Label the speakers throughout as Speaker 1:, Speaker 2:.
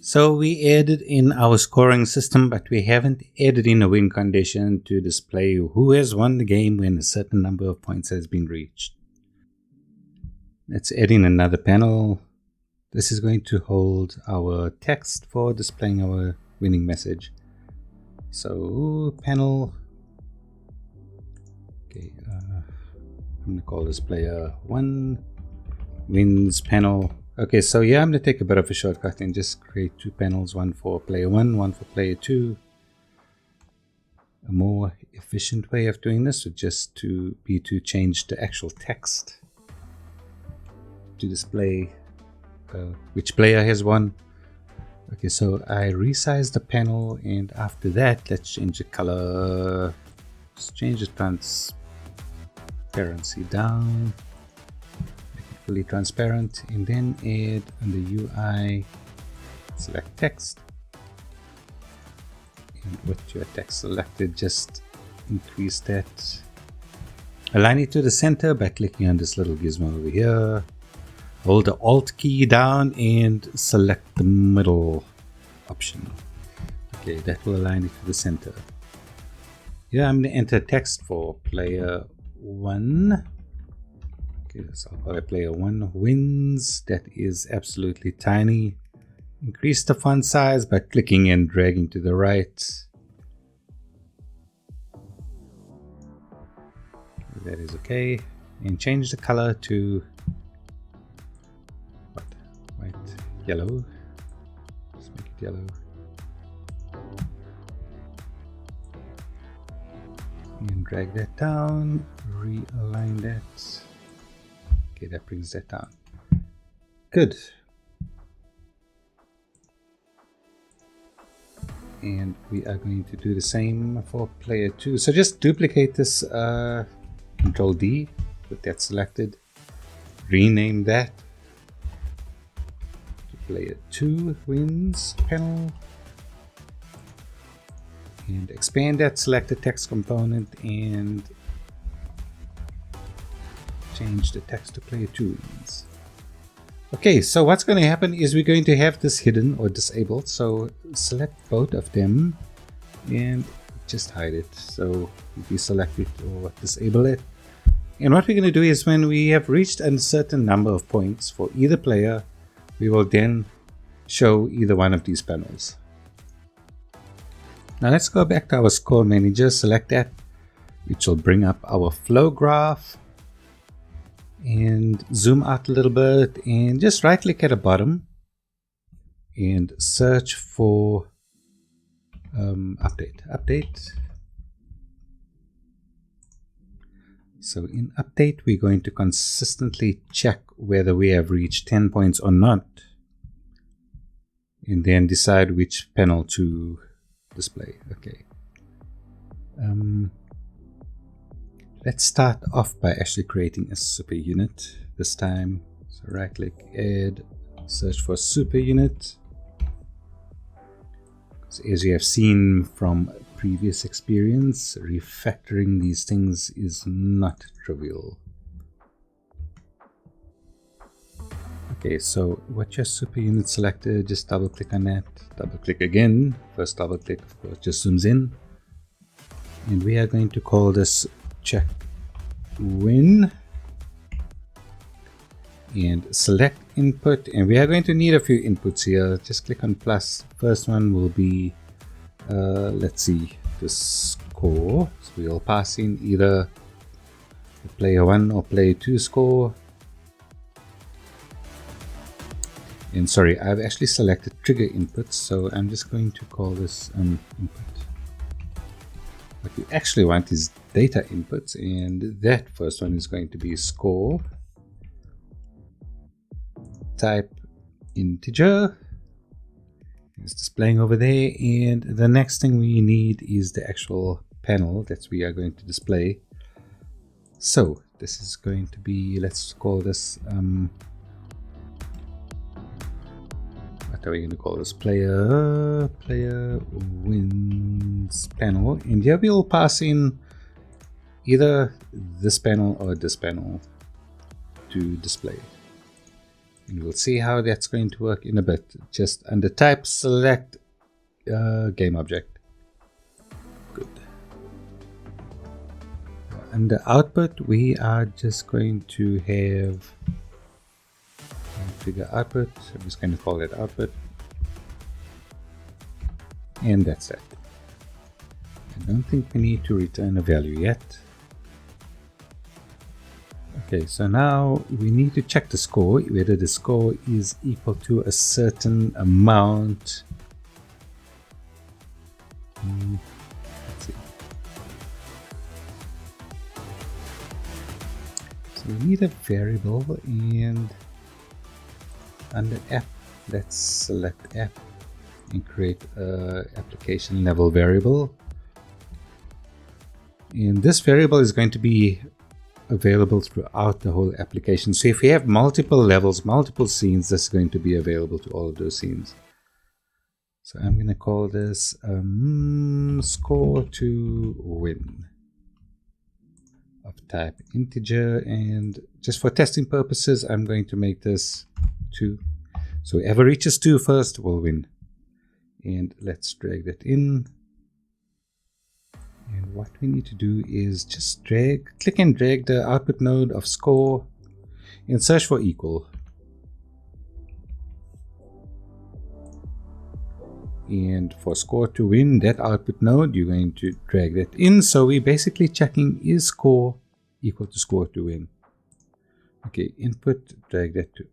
Speaker 1: So we added in our scoring system, but we haven't added in a win condition to display who has won the game when a certain number of points has been reached. Let's add in another panel. This is going to hold our text for displaying our winning message. So panel, okay, I'm going to call this player 1 wins panel. Okay, so yeah, I'm going to take a bit of a shortcut and just create 2 panels, one for player 1, one for player 2. A more efficient way of doing this would just to change the actual text to display which player has won. Okay, so I resize the panel, and after that, let's change the color. Let's change the transparency down. Fully transparent, and then add on the UI, select text, and with your text selected, just increase that, align it to the center by clicking on this little gizmo over here, hold the Alt key down and select the middle option. Okay, that will align it to the center. Yeah, I'm going to enter text for player 1. So I'll call it player 1 wins. That is absolutely tiny. Increase the font size by clicking and dragging to the right. That is okay. And change the color to what? White, yellow. Let's make it yellow. And drag that down. Realign that. Okay, that brings that down. Good. And we are going to do the same for player 2. So just duplicate this, Control D, with that selected. Rename that to player 2 wins panel. And expand that selected text component and change the text to player 2 wins. Okay, so what's going to happen is we're going to have this hidden or disabled. So select both of them and just hide it. So deselect it or disable it. And what we're going to do is when we have reached a certain number of points for either player, we will then show either one of these panels. Now let's go back to our score manager, select that, which will bring up our flow graph. And zoom out a little bit and just right click at the bottom and search for update. So in update, we're going to consistently check whether we have reached 10 points or not, and then decide which panel to display. Okay. Let's start off by actually creating a super unit this time. So right click, add, search for super unit. So as you have seen from previous experience, refactoring these things is not trivial. Okay, so what your super unit selected, just double click on that, double click again. First double click, of course, just zooms in. And we are going to call this check win and select input, and we are going to need a few inputs here. Just click on plus. First one will be let's see, the score. So we'll pass in either the player 1 or player 2 score. And sorry, I've actually selected trigger inputs, so I'm just going to call this input. What we actually want is data inputs, and that first one is going to be score, type integer, it's displaying over there, and the next thing we need is the actual panel that we are going to display. So this is going to be, let's call this what are we going to call this? Player wins panel, and here we'll pass in either this panel or this panel to display. And we'll see how that's going to work in a bit. Just under type, select game object. Good. Under output, we are just going to have figure output. I'm just going to call it output. And that's it. I don't think we need to return a value yet. Okay, so now we need to check the score, whether the score is equal to a certain amount. Let's see. So we need a variable, and under app, let's select app and create a application level variable. And this variable is going to be available throughout the whole application. So if we have multiple levels, multiple scenes, this is going to be available to all of those scenes. So I'm going to call this score to win of type integer, and just for testing purposes I'm going to make this 2. So whoever reaches 2 first will win. And let's drag that in. And what we need to do is just click and drag the output node of score and search for equal. And for score to win, that output node, you're going to drag that in. So we're basically checking, is score equal to score to win? Okay, input, drag that to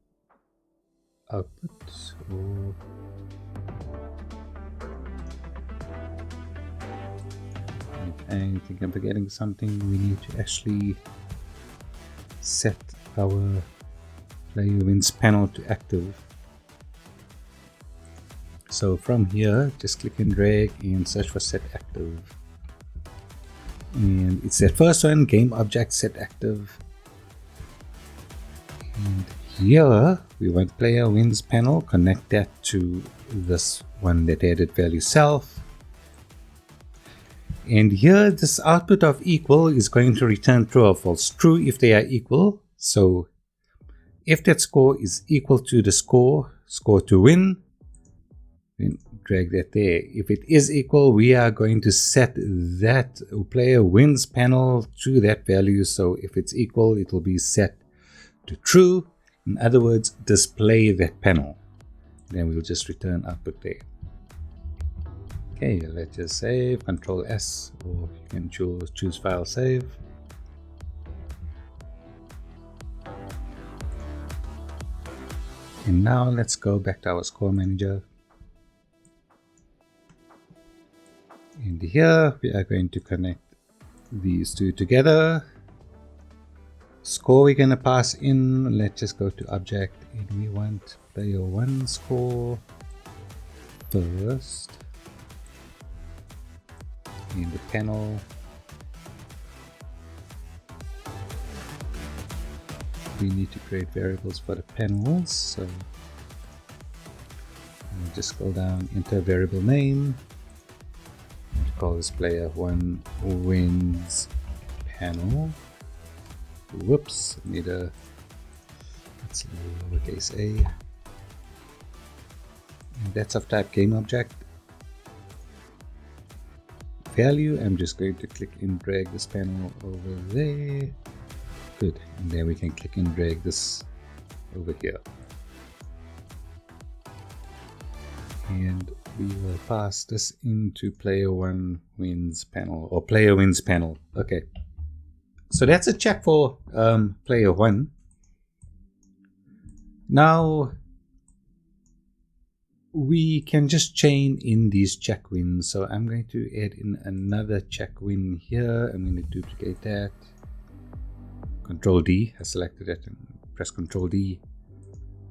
Speaker 1: output. I think I'm forgetting something. We need to actually set our player wins panel to active. So from here, just click and drag and search for set active. And it's that first one, game object set active. And here we want player wins panel, connect that to this one that added value self. And here this output of equal is going to return true or false. True if they are equal. So if that score is equal to the score to win, then drag that there. If it is equal, we are going to set that player wins panel to that value. So if it's equal, it will be set to true. In other words, display that panel. Then we'll just return output there. Okay, let's just save, Control S, or you can choose file save. And now let's go back to our score manager. And here we are going to connect these two together. Score we're going to pass in. Let's just go to object, and we want player 1 score first. In the panel, we need to create variables for the panels. So I'll just scroll down, enter variable name, and call this player 1 wins panel. Whoops, need a let's lowercase a, and that's of type game object. Value, I'm just going to click and drag this panel over there. Good, and then we can click and drag this over here. And we will pass this into player 1 wins panel, or player wins panel. Okay, so that's a check for player 1. Now we can just chain in these check wins. So I'm going to add in another check win here. I'm going to duplicate that. Control D, I selected it, and press Control D.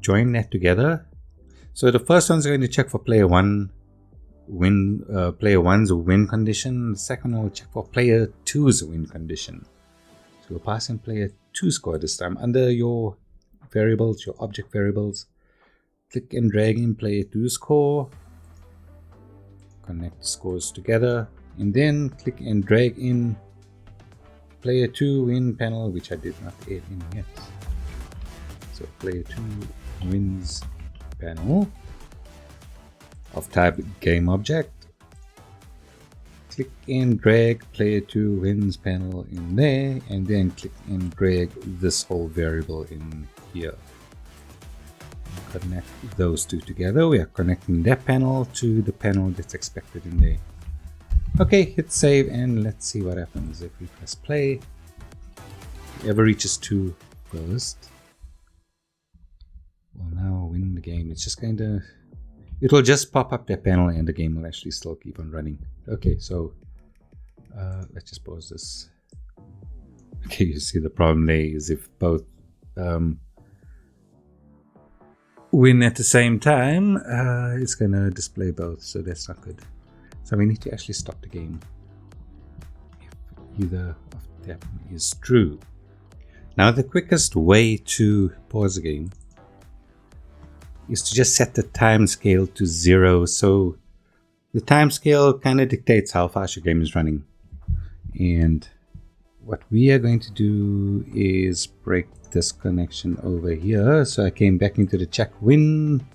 Speaker 1: Join that together. So the first one's going to check for player 1 player 1's win condition. The second one will check for player 2's win condition. So we'll pass in player 2 score this time. Under your variables, your object variables, click and drag in player 2 score, connect the scores together, and then click and drag in player 2 win panel, which I did not add in yet. So player 2 wins panel of type game object. Click and drag player 2 wins panel in there, and then click and drag this whole variable in here. Connect those two together. We are connecting that panel to the panel that's expected in there. Okay, hit save and let's see what happens if we press play. Whoever reaches 2 first will now win the game. It's just going to, it'll just pop up that panel and the game will actually still keep on running. Okay, so let's just pause this. Okay, you see the problem there is if both win at the same time, it's going to display both, so that's not good. So we need to actually stop the game if either of them is true. Now the quickest way to pause the game is to just set the time scale to 0. So the time scale kind of dictates how fast your game is running. And what we are going to do is break this connection over here. So I came back into the check win,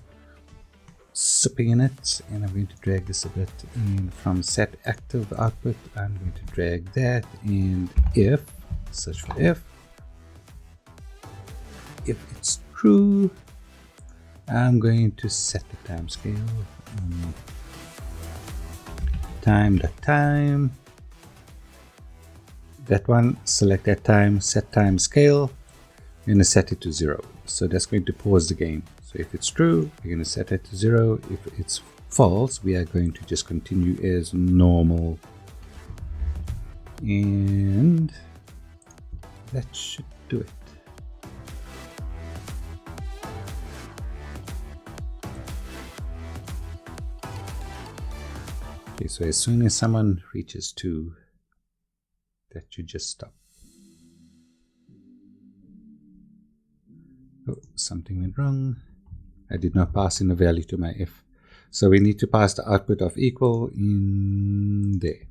Speaker 1: sipping in it, and I'm going to drag this a bit. And from set active output, I'm going to drag that. And if, search for if it's true, I'm going to set the time scale. Time. That one, select that time, set time scale. I'm going to set it to 0. So that's going to pause the game. So if it's true, we're going to set it to 0. If it's false, we are going to just continue as normal. And that should do it. Okay, so as soon as someone reaches 2, that should just stop. Oh, something went wrong. I did not pass in a value to my if. So we need to pass the output of equal in there.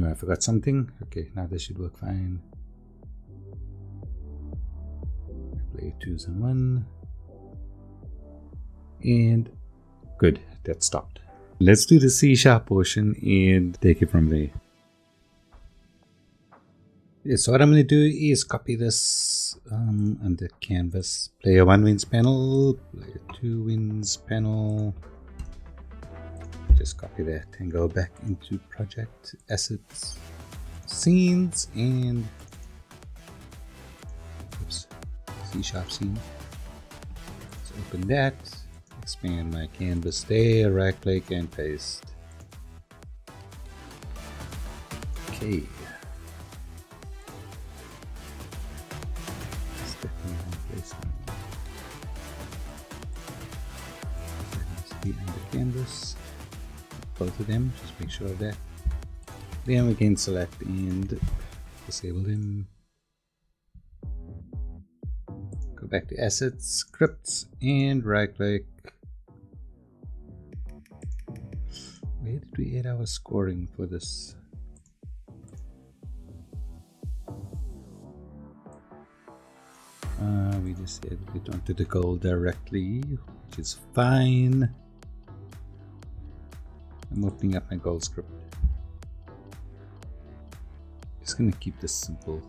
Speaker 1: I forgot something. Okay, now this should work fine. Play 2s and 1. And good, that stopped. Let's do the C# portion and take it from there. Yeah, so what I'm going to do is copy this under canvas. Player 1 wins panel, player 2 wins panel. Just copy that and go back into project, assets, scenes, and oops, C# scene. Let's open that. Expand my canvas there, right click and paste. Okay. Be under canvas, both of them, just make sure of that. Then we can select and disable them. Go back to assets, scripts, and right click. Where did we add our scoring for this? We just added it onto the goal directly, which is fine. I'm opening up my goal script. Just gonna keep this simple.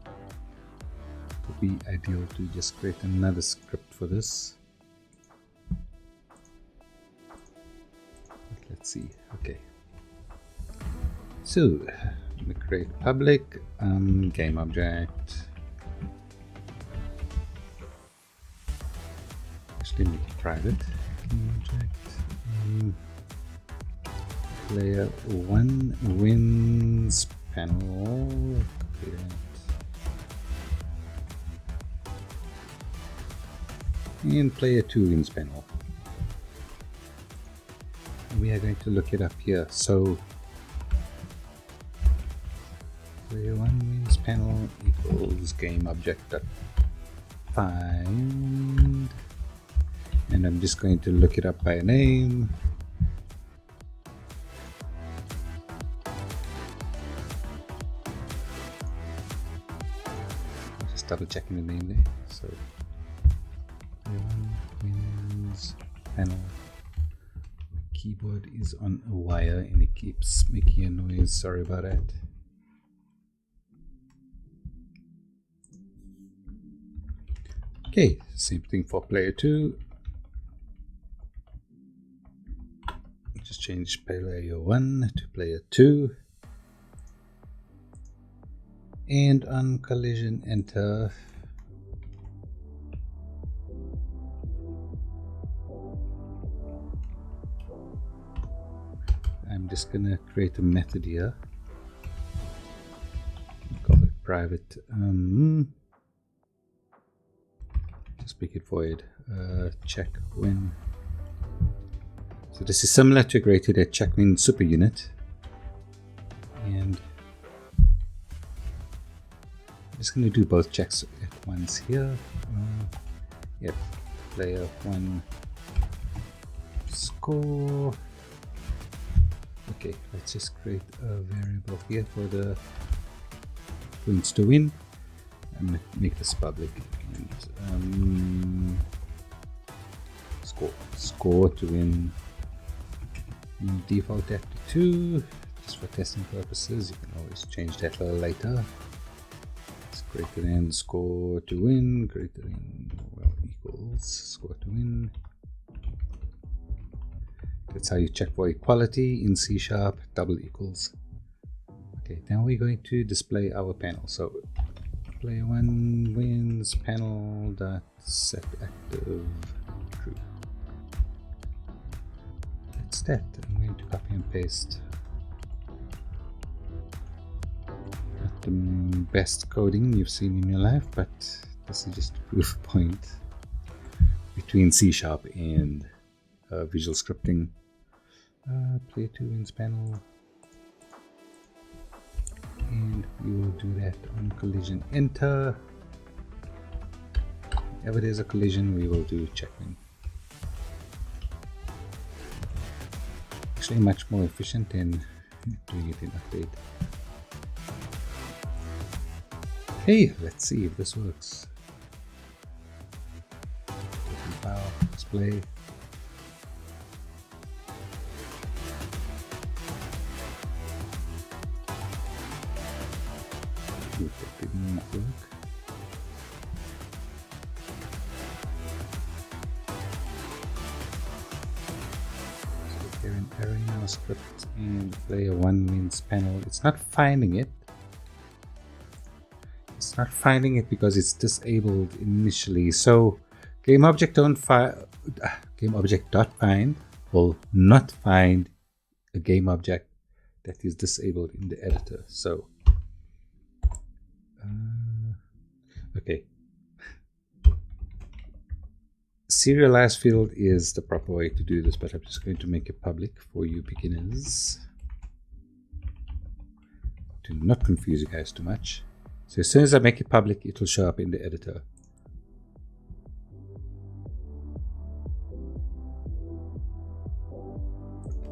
Speaker 1: It would be ideal to just create another script for this. Let's see. Okay. So let me create public game object. Actually, make it private. Game object. Player 1 wins panel. Copy that. And player 2 wins panel. We are going to look it up here. So player 1 wins panel equals game object dot find, and I'm just going to look it up by name. double checking the name there. So Windows panel. Keyboard is on a wire and it keeps making a noise. Sorry about that. Okay, same thing for player 2. Just change player 1 to player 2. And on collision enter. I'm just gonna create a method here. Call it private. Just make it void. Check when. So this is similar to created a check when super unit. And I'm just gonna do both checks at once here. Yep, player 1 score. Okay, let's just create a variable here for the wins to win and make this public. And, score to win. Default that to 2 just for testing purposes. You can always change that a little later. It's greater than score to win, greater than, well, equals score to win. That's how you check for equality in C#, double equals. Okay, now we're going to display our panel. So player 1 wins panel dot set active true. That's that. I'm going to copy and paste. Not the best coding you've seen in your life, but this is just a proof point between C# and visual scripting. Player 2 wins panel, and we will do that on collision enter. Whenever there's a collision, we will do checkmate. Actually, much more efficient than doing it in update. Okay, let's see if this works. File, display. That did not work. So here in error in our script, and player 1 wins panel. It's not finding it. It's not finding it because it's disabled initially. So game object dot find will not find a game object that is disabled in the editor. So okay, serialized field is the proper way to do this, but I'm just going to make it public for you beginners to not confuse you guys too much. So as soon as I make it public, it will show up in the editor.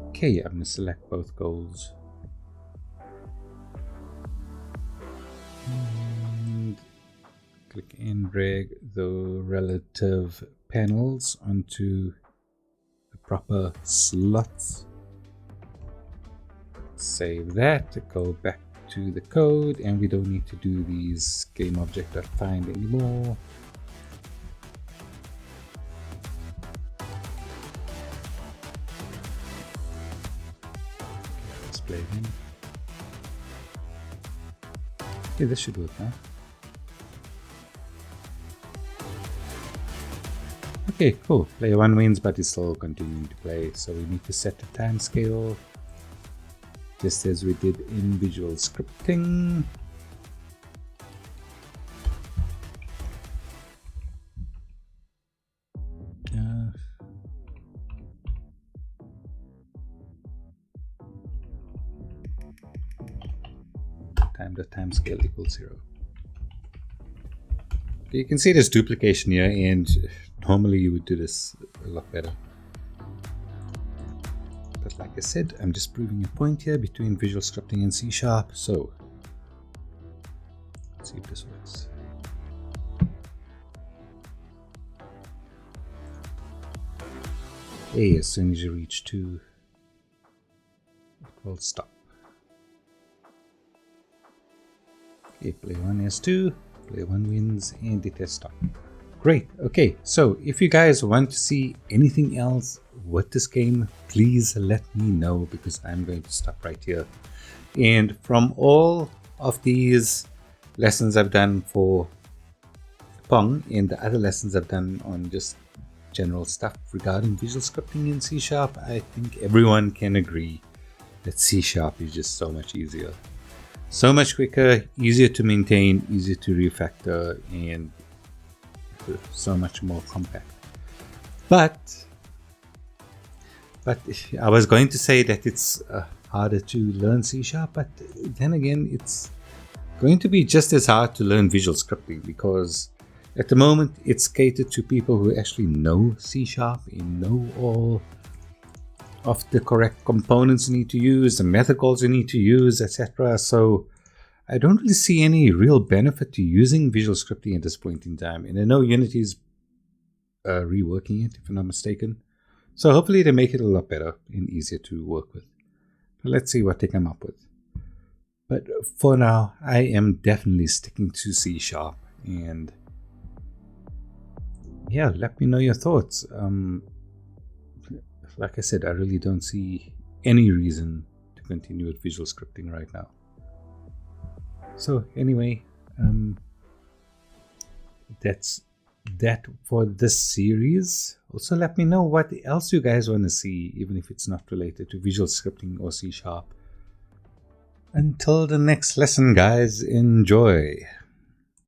Speaker 1: Okay, I'm going to select both goals. And click and drag the relative panels onto the proper slots. Save that, go back to the code, and we don't need to do these GameObject.find anymore. Let's play again. Okay, this should work now. Okay, cool. Player 1 wins, but it's still continuing to play. So we need to set the time scale, just as we did in visual scripting. Time scale equals 0. You can see there's duplication here, and normally you would do this a lot better. But like I said, I'm just proving a point here between visual scripting and C#. So let's see if this works. A, as soon as you reach 2, it will stop. Okay, player 1 has 2, player 1 wins, and it has stopped. Great. Okay, so if you guys want to see anything else with this game, please let me know, because I'm going to stop right here. And from all of these lessons I've done for Pong and the other lessons I've done on just general stuff regarding visual scripting in C#, I think everyone can agree that C# is just so much easier. So much quicker, easier to maintain, easier to refactor, and so much more compact. But I was going to say that it's harder to learn C#, but then again, it's going to be just as hard to learn visual scripting, because at the moment it's catered to people who actually know C# and know all of the correct components you need to use, the method calls you need to use, etc. So I don't really see any real benefit to using visual scripting at this point in time. And I know Unity's reworking it, if I'm not mistaken. So hopefully they make it a lot better and easier to work with. But let's see what they come up with. But for now, I am definitely sticking to C#. And yeah, let me know your thoughts. Like I said, I really don't see any reason to continue with visual scripting right now. So anyway, that's that for this series. Also, let me know what else you guys want to see, even if it's not related to visual scripting or C#. Until the next lesson, guys, enjoy.